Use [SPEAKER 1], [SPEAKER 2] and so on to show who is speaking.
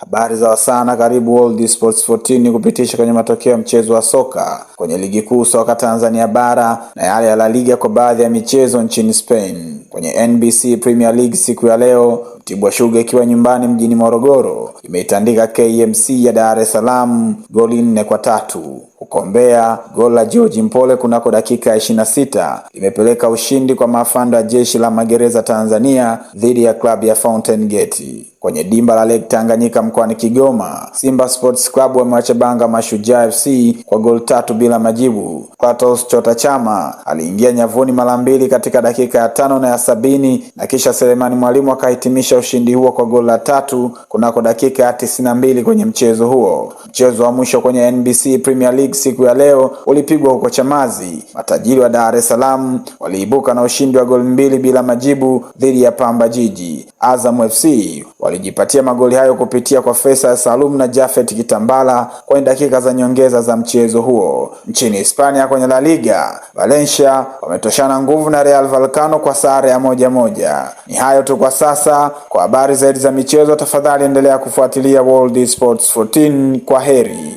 [SPEAKER 1] Habari za wasana, karibu World Sports 14 kupitisha kwenye matokeo ya mchezo wa soka kwenye ligi kuu soka Tanzania bara na yale ya La Liga kwa baadhi ya michezo nchini Spain. Kwenye NBC Premier League siku ya leo, Mtibwa Sugar ikiwa nyumbani mjini Morogoro imeitandika KMC ya Dar es Salaam goli 4-3. Huko Mbeya, goli la George Mpole kunako dakika ya 26 imepeleka ushindi kwa mafanda Jeshi la Magereza Tanzania dhidi ya klabu ya Fountain Gate. Kwenye dimba la Lake Tanganyika mkoani Kigoma, Simba Sports Club wamewacha Banga Mashujaa FC kwa goli 3 bila majibu. Klatos Chota Chama aliingia nyavuni mara mbili katika dakika ya 5 na ya 70 na kisha Selemani Mwalimu akahitimisha ushindi huo kwa goli la 3 kunako dakika ya 92 kwenye mchezo huo. Mchezo wa mwisho kwenye NBC Premier League siku ya leo ulipigwa huko Chamazi. Matajiri wa Dar es Salaam waliibuka na ushindi wa goli 2 bila majibu dhidi ya Pamba Jiji. Azam FC walijipatia magoli hayo kupitia kwa Faisal Salum na Jafet Kitambala kwenye dakika za nyongeza za mchezo huo. Nchini Hispania kwenye La Liga, Valencia wametoshana nguvu na Real Vallecano kwa sare ya 1-1. Ni hayo tu kwa sasa. Kwa habari zaidi za michezo, tafadhali endelea kufuatilia World Sports 14. Kwa heri.